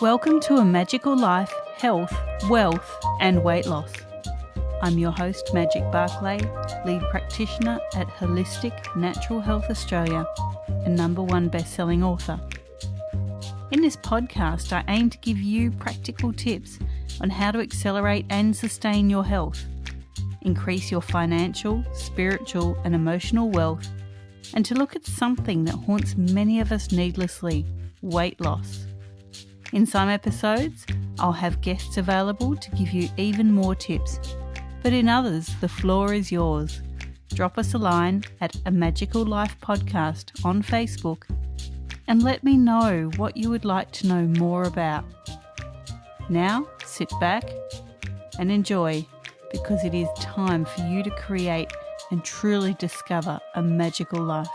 Welcome to A Magical Life, Health, Wealth and Weight Loss. I'm your host, Magic Barclay, lead practitioner at Holistic Natural Health Australia and #1 best-selling author. In this podcast, I aim to give you practical tips on how to accelerate and sustain your health, increase your financial, spiritual and emotional wealth, and to look at something that haunts many of us needlessly, weight loss. In some episodes, I'll have guests available to give you even more tips, but in others, the floor is yours. Drop us a line at A Magical Life Podcast on Facebook and let me know what you would like to know more about. Now, sit back and enjoy, because it is time for you to create and truly discover a magical life.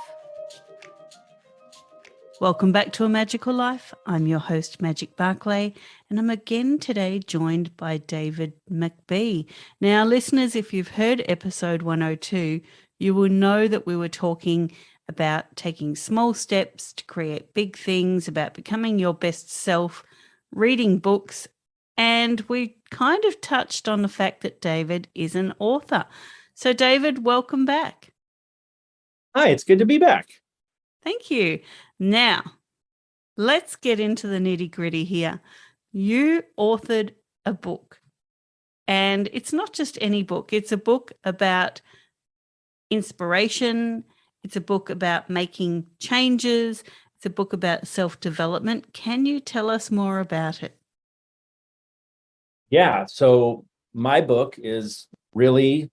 Welcome back to A Magical Life. I'm your host, Magic Barclay, and I'm again today joined by David McBee. Now, listeners, if you've heard episode 102, you will know that we were talking about taking small steps to create big things, about becoming your best self, reading books, and we kind of touched on the fact that David is an author. So, David, welcome back. Hi, it's good to be back. Thank you. Now, let's get into the nitty-gritty here. You authored a book, and it's not just any book. It's a book about inspiration. It's a book about making changes. It's a book about self-development. Can you tell us more about it? Yeah, so my book is really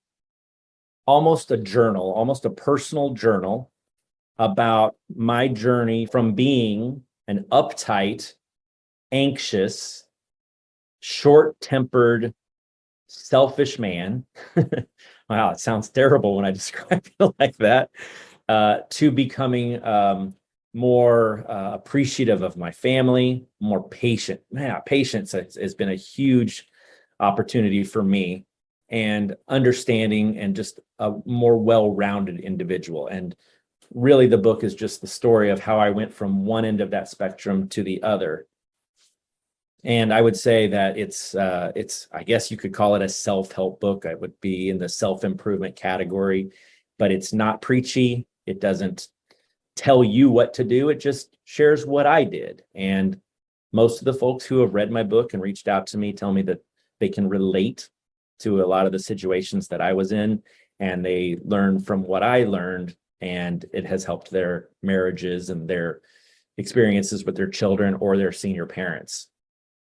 almost a journal, almost a personal journal about my journey from being an uptight, anxious, short-tempered, selfish man. Wow, it sounds terrible when I describe it like that. To becoming more appreciative of my family, more patient. Man, patience has been a huge opportunity for me, and understanding and just a more well-rounded individual. And really, the book is just the story of how I went from one end of that spectrum to the other. And I would say that it's I guess you could call it a self-help book. I would be in the self-improvement category, but it's not preachy. It doesn't tell you what to do. It just shares what I did. And most of the folks who have read my book and reached out to me tell me that they can relate to a lot of the situations that I was in, and they learn from what I learned, and it has helped their marriages and their experiences with their children or their senior parents.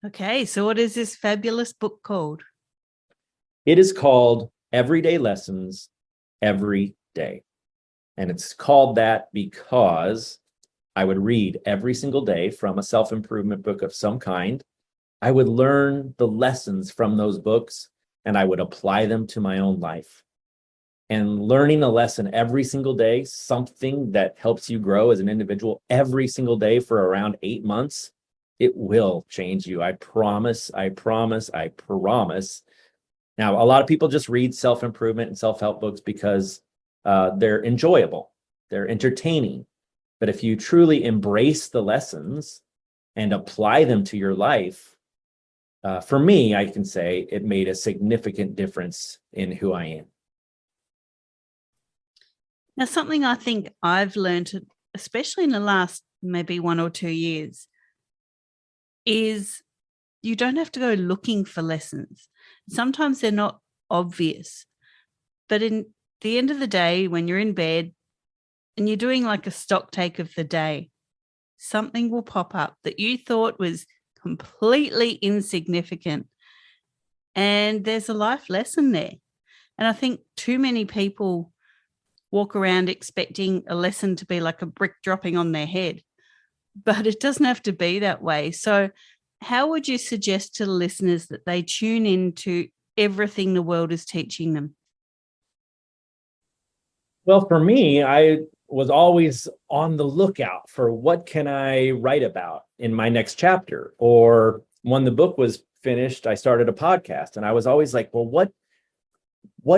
Okay, so what is this fabulous book called? It is called Everyday Lessons Every Day. And it's called that because I would read every single day from a self-improvement book of some kind. I would learn the lessons from those books, and I would apply them to my own life. And learning a lesson every single day, something that helps you grow as an individual every single day for around 8 months, it will change you. I promise, I promise, I promise. Now, a lot of people just read self-improvement and self-help books because they're enjoyable, they're entertaining. But if you truly embrace the lessons and apply them to your life, for me, I can say it made a significant difference in who I am. Now, something I think I've learned, especially in the last maybe 1 or 2 years, is you don't have to go looking for lessons. Sometimes they're not obvious, but in the end of the day, when you're in bed and you're doing like a stock take of the day, something will pop up that you thought was completely insignificant, and there's a life lesson there. And I think too many people walk around expecting a lesson to be like a brick dropping on their head, but it doesn't have to be that way. So how would you suggest to the listeners that they tune into everything the world is teaching them? Well, for me, I was always on the lookout for what can I write about in my next chapter. Or when the book was finished, I started a podcast, and I was always like, well, what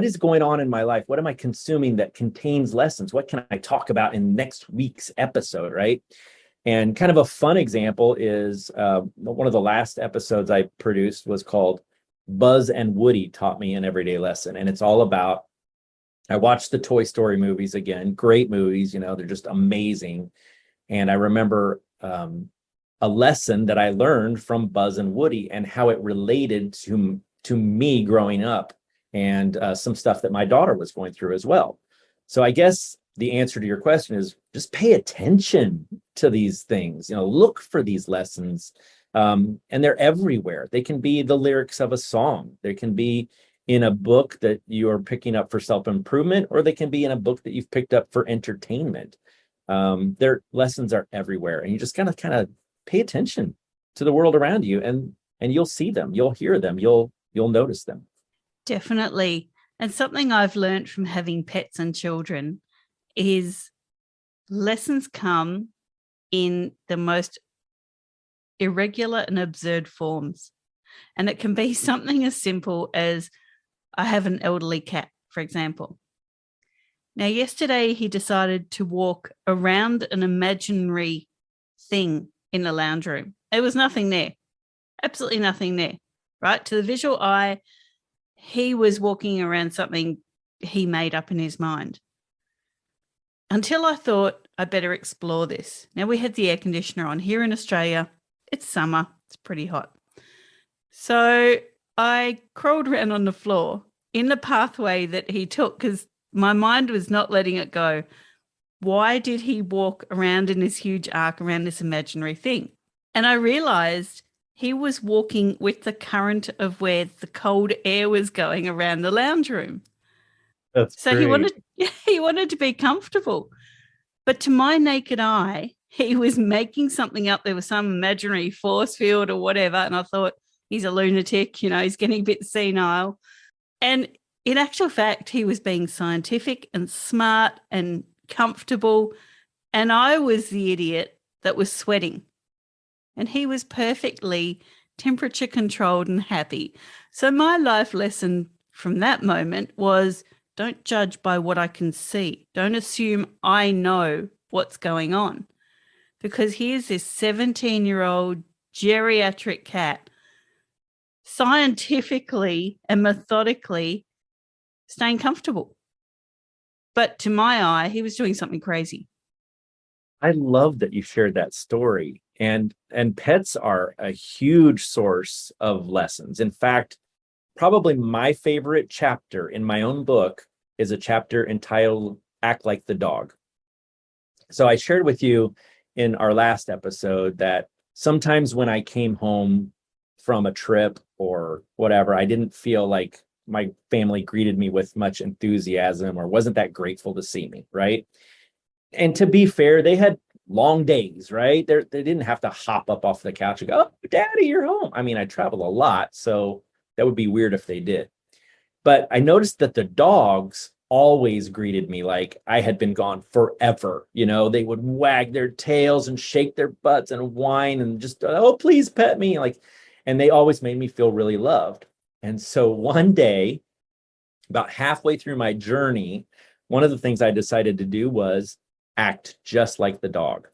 is going on in my life? What am I consuming that contains lessons? What can I talk about in next week's episode, right? And kind of a fun example is one of the last episodes I produced was called Buzz and Woody Taught Me an Everyday Lesson. And it's all about, I watched the Toy Story movies again, great movies, you know, they're just amazing. And I remember a lesson that I learned from Buzz and Woody and how it related to me growing up, and some stuff that my daughter was going through as well. So I guess the answer to your question is just pay attention to these things, you know, look for these lessons. And they're everywhere. They can be the lyrics of a song. They can be in a book that you're picking up for self-improvement, or they can be in a book that you've picked up for entertainment. Their lessons are everywhere, and you just gotta kind of pay attention to the world around you, and you'll see them, you'll hear them, you'll notice them. Definitely. And something I've learned from having pets and children is lessons come in the most irregular and absurd forms. And it can be something as simple as, I have an elderly cat, for example. Now, yesterday he decided to walk around an imaginary thing in the lounge room. There was nothing there, absolutely nothing there, right? To the visual eye, he was walking around something he made up in his mind. Until I thought I better explore this. Now, we had the air conditioner on here in Australia. It's summer, it's pretty hot. So I crawled around on the floor in the pathway that he took, because my mind was not letting it go. Why did he walk around in this huge arc around this imaginary thing? And I realized he was walking with the current of where the cold air was going around the lounge room. That's so great. he wanted to be comfortable. But to my naked eye, he was making something up. There was some imaginary force field or whatever. And I thought, he's a lunatic, you know, he's getting a bit senile. And in actual fact, he was being scientific and smart and comfortable. And I was the idiot that was sweating. And he was perfectly temperature controlled and happy. So my life lesson from that moment was, don't judge by what I can see. Don't assume I know what's going on. Because here's this 17-year-old geriatric cat scientifically and methodically staying comfortable. But to my eye, he was doing something crazy. I love that you shared that story. And pets are a huge source of lessons. In fact, probably my favorite chapter in my own book is a chapter entitled Act Like the Dog. So I shared with you in our last episode that sometimes when I came home from a trip or whatever, I didn't feel like my family greeted me with much enthusiasm or wasn't that grateful to see me, right? And to be fair, they had long days, right? They didn't have to hop up off the couch and go, "Oh, Daddy, you're home." I mean, I travel a lot, so that would be weird if they did. But I noticed that the dogs always greeted me like I had been gone forever. You know, they would wag their tails and shake their butts and whine and just, "Oh, please pet me." Like, and they always made me feel really loved. And so one day, about halfway through my journey, one of the things I decided to do was act just like the dog.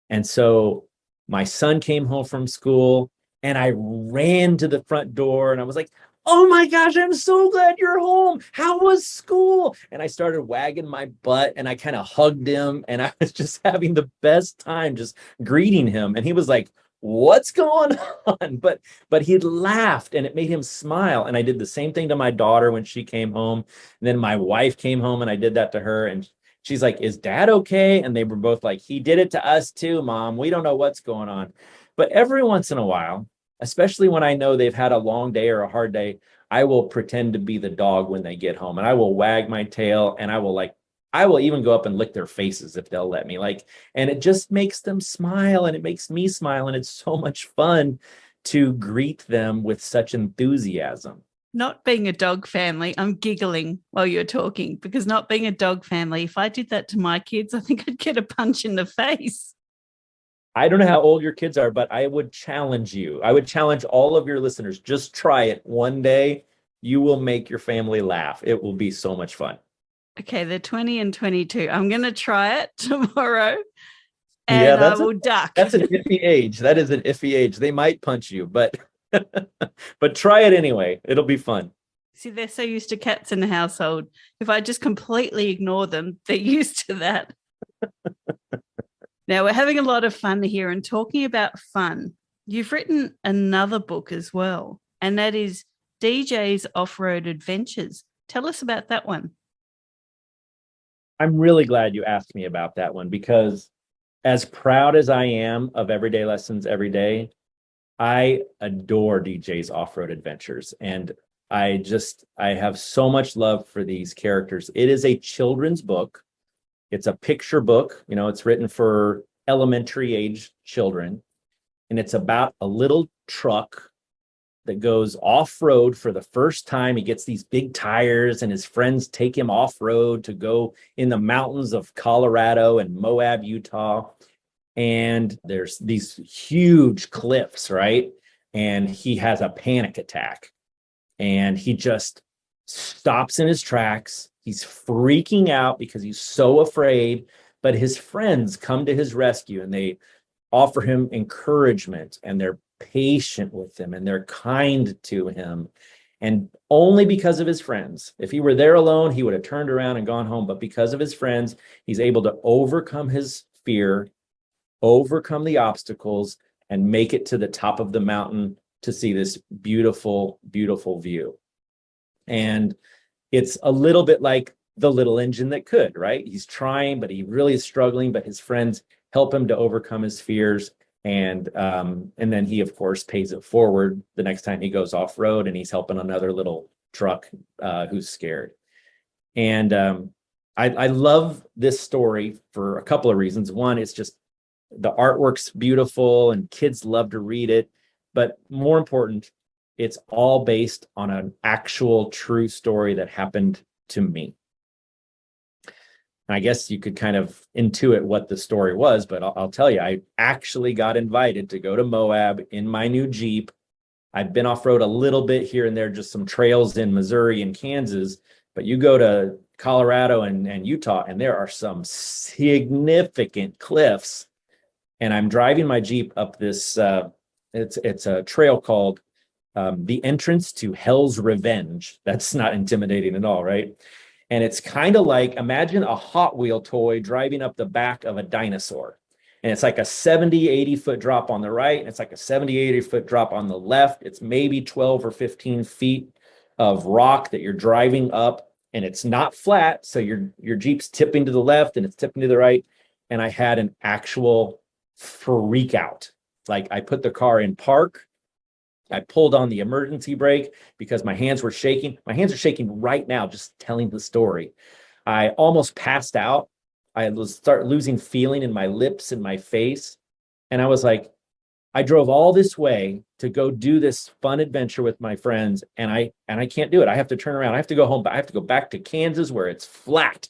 And so my son came home from school and I ran to the front door and I was like, "Oh my gosh, I'm so glad you're home. How was school?" And I started wagging my butt and I kind of hugged him and I was just having the best time just greeting him. And he was like, "What's going on?" But he laughed and it made him smile. And I did the same thing to my daughter when she came home. And then my wife came home and I did that to her. And she's like, "Is Dad okay?" And they were both like, "He did it to us too, Mom. We don't know what's going on." But every once in a while, especially when I know they've had a long day or a hard day, I will pretend to be the dog when they get home and I will wag my tail and I will even go up and lick their faces if they'll let me. Like, and it just makes them smile and it makes me smile. And it's so much fun to greet them with such enthusiasm. Not being a dog family, I'm giggling while you're talking, because not being a dog family, if I did that to my kids, I think I'd get a punch in the face. I don't know how old your kids are, but I would challenge you. I would challenge all of your listeners. Just try it one day. You will make your family laugh. It will be so much fun. Okay, they're 20 and 22. I'm going to try it tomorrow. Yeah, and I will duck. that's an iffy age. That is an iffy age. They might punch you, but but try it anyway. It'll be fun. See, they're so used to cats in the household. If I just completely ignore them, they're used to that. Now, we're having a lot of fun here and talking about fun. You've written another book as well, and that is DJ's Off-Road Adventures. Tell us about that one. I'm really glad you asked me about that one because as proud as I am of Everyday Lessons Every Day, I adore DJ's Off-Road Adventures. And I have so much love for these characters. It is a children's book. It's a picture book. It's written for elementary age children. And it's about a little truck that goes off-road for the first time. He gets these big tires and his friends take him off-road to go in the mountains of Colorado and Moab, Utah. And there's these huge cliffs, right? And he has a panic attack and he just stops in his tracks. He's freaking out because he's so afraid, but his friends come to his rescue and they offer him encouragement and they're patient with him and they're kind to him. And only because of his friends. If he were there alone, he would have turned around and gone home. But because of his friends, he's able to overcome his fear, overcome the obstacles, and make it to the top of the mountain to see this beautiful, beautiful view. And it's a little bit like the little engine that could, right? He's trying, but he really is struggling, but his friends help him to overcome his fears. And then he, of course, pays it forward the next time he goes off road and he's helping another little truck who's scared. And I love this story for a couple of reasons. One, it's just the artwork's beautiful and kids love to read it. But more important, it's all based on an actual true story that happened to me. And I guess you could kind of intuit what the story was, but I'll tell you, I actually got invited to go to Moab in my new Jeep. I've been off-road a little bit here and there, just some trails in Missouri and Kansas, but you go to Colorado and Utah, and there are some significant cliffs. And I'm driving my Jeep up this, it's a trail called the Entrance to Hell's Revenge. That's not intimidating at all, right? And it's kind of like, imagine a Hot Wheel toy driving up the back of a dinosaur. And it's like a 70, 80 foot drop on the right. And it's like a 70, 80 foot drop on the left. It's maybe 12 or 15 feet of rock that you're driving up. And it's not flat. So your Jeep's tipping to the left and it's tipping to the right. And I had an actual freak out. Like I put the car in park. I pulled on the emergency brake because my hands were shaking. My hands are shaking right now, just telling the story. I almost passed out. I was start losing feeling in my lips and my face. And I was like, I drove all this way to go do this fun adventure with my friends. And I can't do it. I have to turn around. I have to go home, but I have to go back to Kansas where it's flat.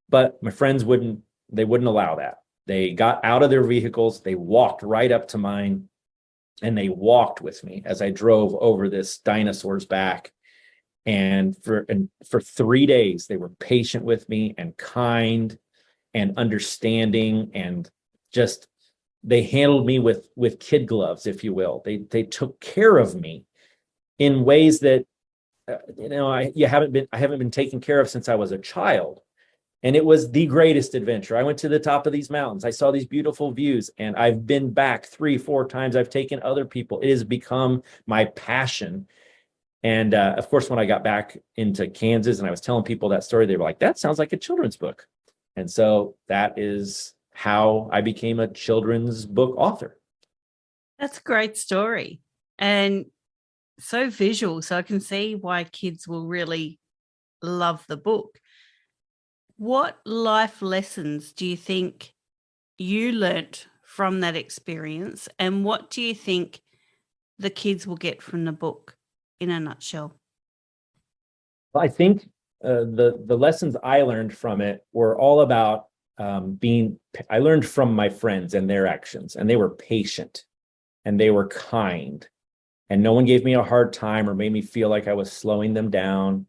But my friends wouldn't allow that. They got out of their vehicles. They walked right up to mine. And they walked with me as I drove over this dinosaur's back. And for 3 days, they were patient with me and kind and understanding, and just they handled me with kid gloves, if you will. They took care of me in ways that I haven't been taken care of since I was a child. And it was the greatest adventure. I went to the top of these mountains. I saw these beautiful views, and I've been back 3-4 times. I've taken other people. It has become my passion. And of course, when I got back into Kansas and I was telling people that story, they were like, that sounds like a children's book. And so that is how I became a children's book author. That's a great story and so visual. So I can see why kids will really love the book. What life lessons do you think you learnt from that experience? And what do you think the kids will get from the book in a nutshell? Well, I think the lessons I learned from it were all about I learned from my friends and their actions, and they were patient and they were kind, and no one gave me a hard time or made me feel like I was slowing them down.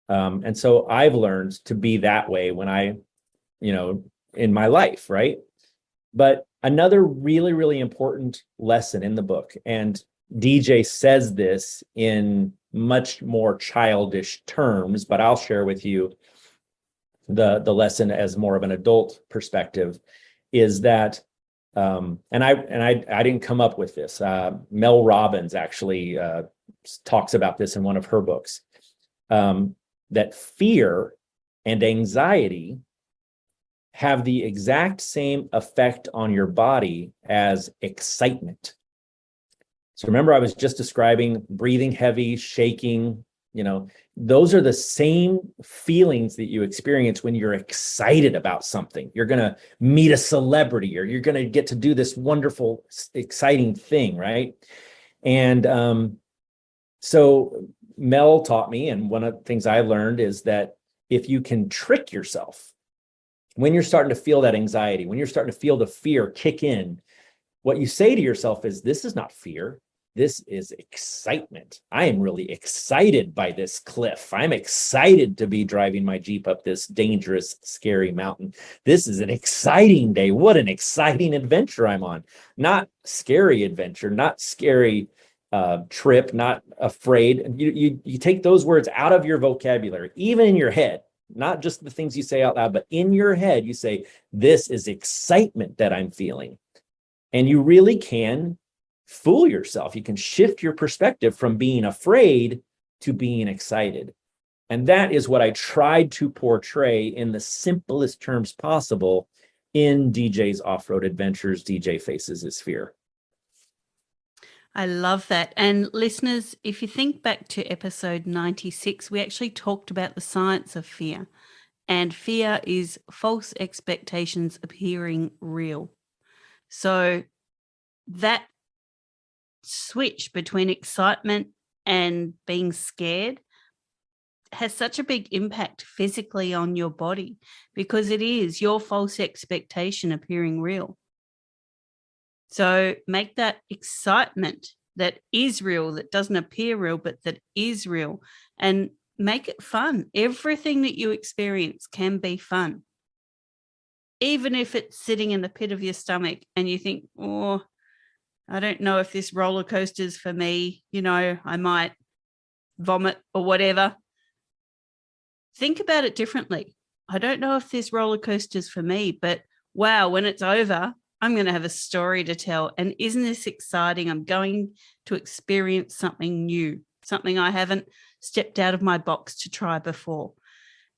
And so I've learned to be that way when I, in my life, right? But another really, really important lesson in the book, and DJ says this in much more childish terms, but I'll share with you the lesson as more of an adult perspective, is that and I didn't come up with this. Mel Robbins actually talks about this in one of her books, that fear and anxiety have the exact same effect on your body as excitement. So remember, I was just describing breathing heavy, shaking, those are the same feelings that you experience when you're excited about something. You're going to meet a celebrity, or you're going to get to do this wonderful, exciting thing, right? And so Mel taught me, and one of the things I learned is that if you can trick yourself, when you're starting to feel that anxiety, when you're starting to feel the fear kick in, what you say to yourself is, this is not fear. This is excitement. I am really excited by this cliff. I'm excited to be driving my Jeep up this dangerous, scary mountain. This is an exciting day. What an exciting adventure I'm on. Not scary adventure, not scary trip, not afraid. You take those words out of your vocabulary, even in your head, not just the things you say out loud, but in your head, you say, this is excitement that I'm feeling. And you really can fool yourself. You can shift your perspective from being afraid to being excited. And that is what I tried to portray in the simplest terms possible in DJ's Off-Road Adventures. DJ Faces His Fear. I love that. And listeners, if you think back to episode 96, we actually talked about the science of fear. And fear is false expectations appearing real. So that switch between excitement and being scared has such a big impact physically on your body, because it is your false expectation appearing real. So make that excitement that is real, that doesn't appear real, but that is real, and make it fun. Everything that you experience can be fun. Even if it's sitting in the pit of your stomach and you think, oh, I don't know if this roller coaster is for me, I might vomit or whatever. Think about it differently. I don't know if this roller coaster is for me, but wow, when it's over, I'm going to have a story to tell. And isn't this exciting? I'm going to experience something new, something I haven't stepped out of my box to try before.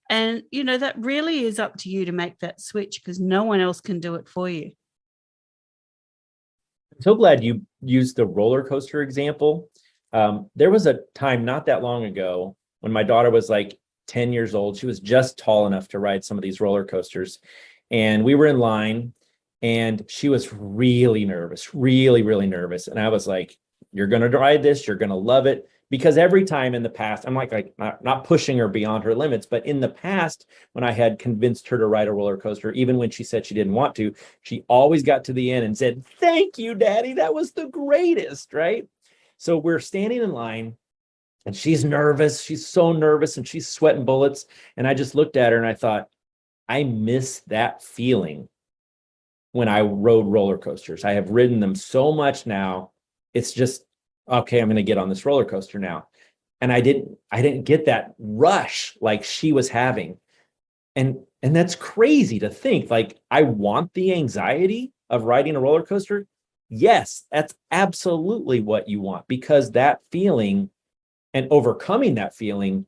And, that really is up to you to make that switch, because no one else can do it for you. I'm so glad you used the roller coaster example. There was a time not that long ago when my daughter was like 10 years old. She was just tall enough to ride some of these roller coasters. And we were in line, and she was really nervous, really, really nervous. And I was like, you're going to ride this. You're going to love it. Because every time in the past, I'm like not pushing her beyond her limits, but in the past, when I had convinced her to ride a roller coaster, even when she said she didn't want to, she always got to the end and said, thank you, Daddy. That was the greatest, right? So we're standing in line, and she's nervous. She's so nervous, and she's sweating bullets. And I just looked at her and I thought, I miss that feeling when I rode roller coasters. I have ridden them so much now. It's just, okay, I'm going to get on this roller coaster now. And I didn't get that rush like she was having. And that's crazy to think, like, I want the anxiety of riding a roller coaster. Yes, that's absolutely what you want, because that feeling and overcoming that feeling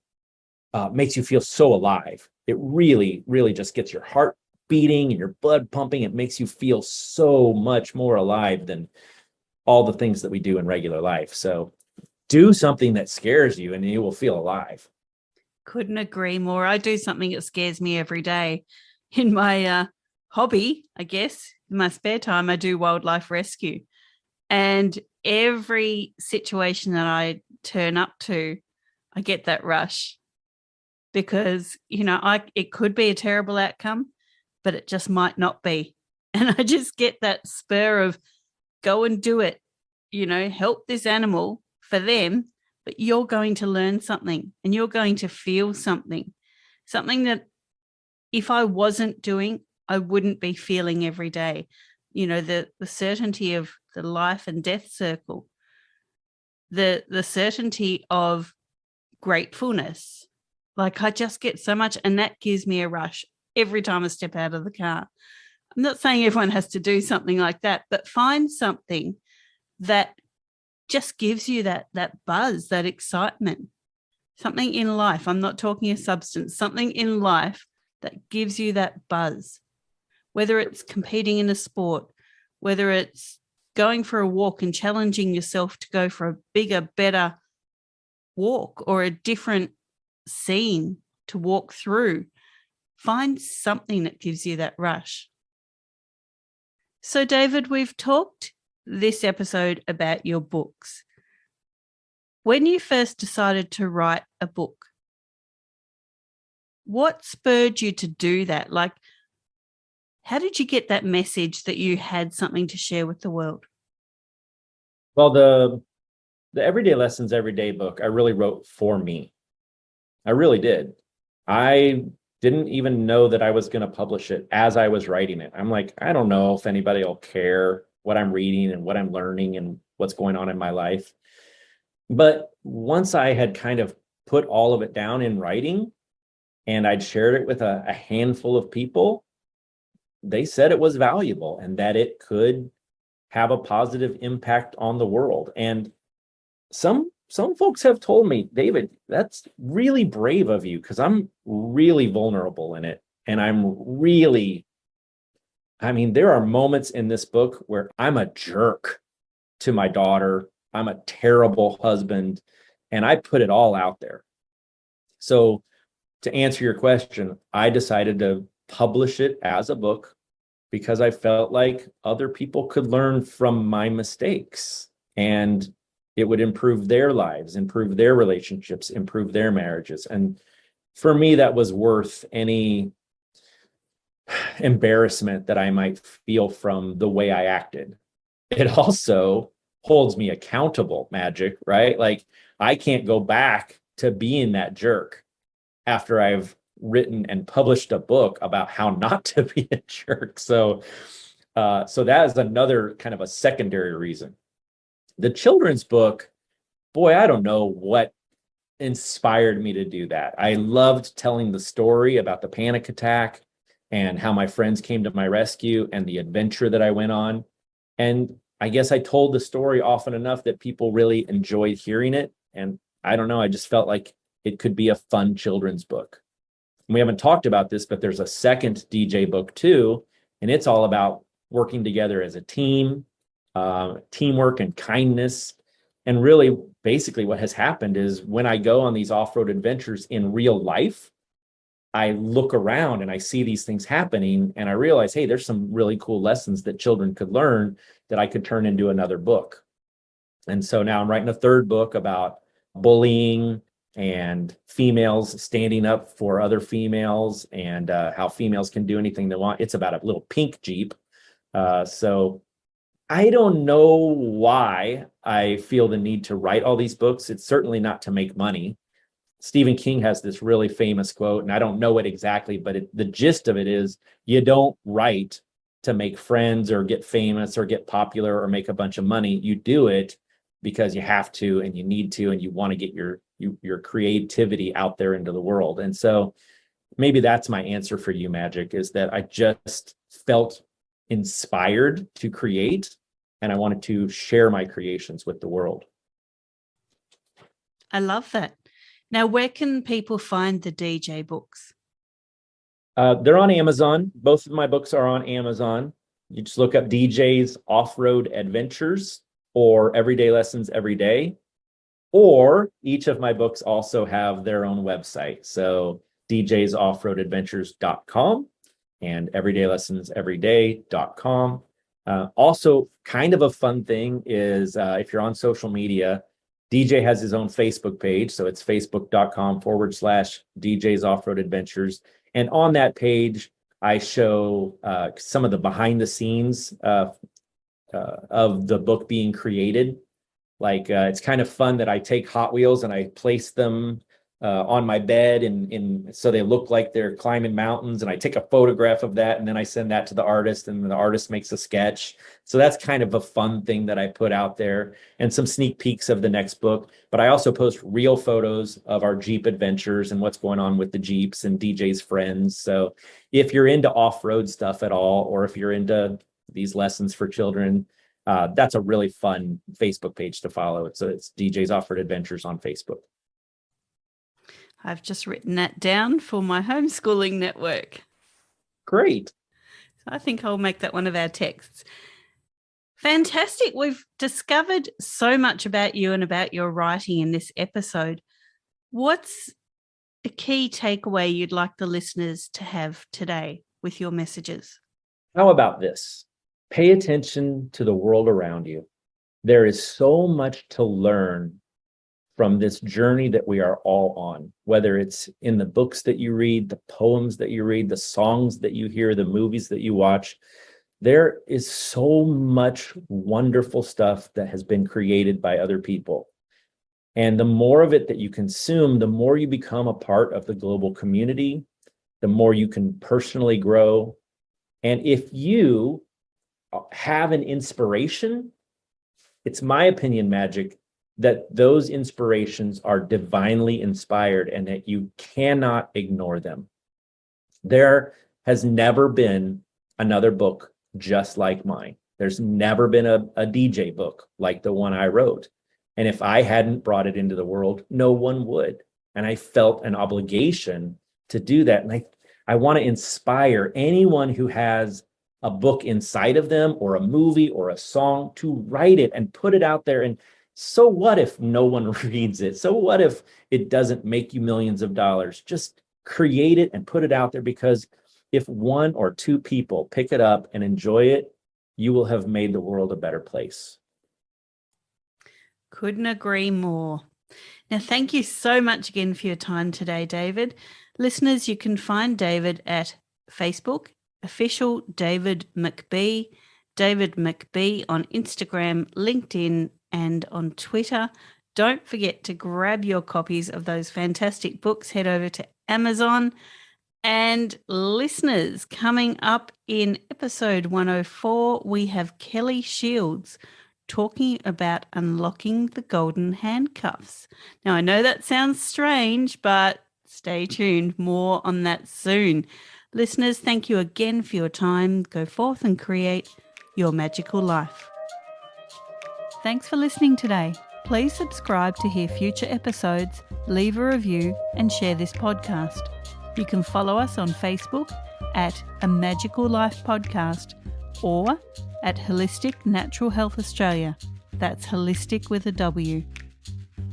makes you feel so alive. It really, really just gets your heart beating and your blood pumping. It makes you feel so much more alive than all the things that we do in regular life. So do something that scares you and you will feel alive. Couldn't agree more. I do something that scares me every day. In my hobby, I guess, in my spare time, I do wildlife rescue. And every situation that I turn up to, I get that rush, because, it could be a terrible outcome, but it just might not be. And I just get that spur of, go and do it, help this animal for them, but you're going to learn something and you're going to feel something that if I wasn't doing, I wouldn't be feeling every day. You know, the certainty of the life and death circle, the certainty of gratefulness. Like, I just get so much, and that gives me a rush every time I step out of the car. I'm not saying everyone has to do something like that, but find something that just gives you that buzz, that excitement. Something in life. I'm not talking a substance, something in life that gives you that buzz. Whether it's competing in a sport, whether it's going for a walk and challenging yourself to go for a bigger, better walk or a different scene to walk through. Find something that gives you that rush. So, David, we've talked this episode about your books. When you first decided to write a book, what spurred you to do that? Like, how did you get that message that you had something to share with the world? Well, the Everyday Lessons Everyday book, I really wrote for me. I really did. I didn't even know that I was going to publish it as I was writing it. I'm like, I don't know if anybody will care what I'm reading and what I'm learning and what's going on in my life. But once I had kind of put all of it down in writing and I'd shared it with a handful of people, they said it was valuable and that it could have a positive impact on the world. And some folks have told me, David, that's really brave of you, because I'm really vulnerable in it. And there are moments in this book where I'm a jerk to my daughter. I'm a terrible husband, and I put it all out there. So to answer your question, I decided to publish it as a book because I felt like other people could learn from my mistakes and it would improve their lives, improve their relationships, improve their marriages. And for me, that was worth any embarrassment that I might feel from the way I acted. It also holds me accountable, Magic, right? Like, I can't go back to being that jerk after I've written and published a book about how not to be a jerk. So that is another kind of a secondary reason. The children's book, boy, I don't know what inspired me to do that. I loved telling the story about the panic attack and how my friends came to my rescue and the adventure that I went on. And I guess I told the story often enough that people really enjoyed hearing it. And I don't know, I just felt like it could be a fun children's book. And we haven't talked about this, but there's a second DJ book too, and it's all about working together as a team, teamwork and kindness. And really, basically what has happened is when I go on these off-road adventures in real life, I look around and I see these things happening and I realize, hey, there's some really cool lessons that children could learn that I could turn into another book. And so now I'm writing a third book about bullying and females standing up for other females and how females can do anything they want. It's about a little pink Jeep. So I don't know why I feel the need to write all these books. It's certainly not to make money. Stephen King has this really famous quote, and I don't know it exactly, but the gist of it is, you don't write to make friends or get famous or get popular or make a bunch of money. You do it because you have to and you need to, and you want to get your creativity out there into the world. And so maybe that's my answer for you, Magic, is that I just felt inspired to create and I wanted to share my creations with the world. I love that. Now, where can people find the DJ books? They're on Amazon. Both of my books are on Amazon. You just look up DJ's Off-Road Adventures or Everyday Lessons Every Day. Or each of my books also have their own website. So djsoffroadadventures.com and everydaylessonseveryday.com. Also, kind of a fun thing is if you're on social media, DJ has his own Facebook page. So it's facebook.com/DJ's Off-Road Adventures. And on that page, I show some of the behind the scenes of the book being created. Like it's kind of fun that I take Hot Wheels and I place them on my bed, and so they look like they're climbing mountains, and I take a photograph of that, and then I send that to the artist, and the artist makes a sketch. So that's kind of a fun thing that I put out there, and some sneak peeks of the next book. But I also post real photos of our Jeep adventures and what's going on with the Jeeps and DJ's friends. So if you're into off-road stuff at all, or if you're into these lessons for children, that's a really fun Facebook page to follow. It's DJ's Off-Road Adventures on Facebook. I've just written that down for my homeschooling network. Great. I think I'll make that one of our texts. Fantastic. We've discovered so much about you and about your writing in this episode. What's a key takeaway you'd like the listeners to have today with your messages? How about this? Pay attention to the world around you. There is so much to learn from this journey that we are all on, whether it's in the books that you read, the poems that you read, the songs that you hear, the movies that you watch. There is so much wonderful stuff that has been created by other people. And the more of it that you consume, the more you become a part of the global community, the more you can personally grow. And if you have an inspiration, it's my opinion, Magic, that those inspirations are divinely inspired and that you cannot ignore them. There has never been another book just like mine. There's never been a DJ book like the one I wrote. And if I hadn't brought it into the world, no one would. And I felt an obligation to do that. And I want to inspire anyone who has a book inside of them, or a movie or a song, to write it and put it out there. And so what if no one reads it? So what if it doesn't make you millions of dollars? Just create it and put it out there, because if one or two people pick it up and enjoy it, you will have made the world a better place. Couldn't agree more. Now, thank you so much again for your time today, David. Listeners, you can find David at Facebook, official David McBee, David McBee on Instagram, LinkedIn, and on Twitter. Don't forget to grab your copies of those fantastic books. Head over to Amazon. And listeners, coming up in episode 104, we have Kelly Shields talking about unlocking the golden handcuffs. Now, I know that sounds strange, but stay tuned. More on that soon. Listeners, thank you again for your time. Go forth and create your magical life. Thanks for listening today. Please subscribe to hear future episodes, leave a review, and share this podcast. You can follow us on Facebook at A Magical Life Podcast or at Holistic Natural Health Australia. That's holistic with a W.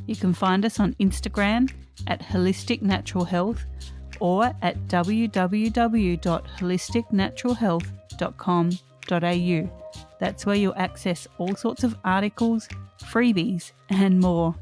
You can find us on Instagram at Holistic Natural Health or at www.holisticnaturalhealth.com.au. That's where you'll access all sorts of articles, freebies, and more.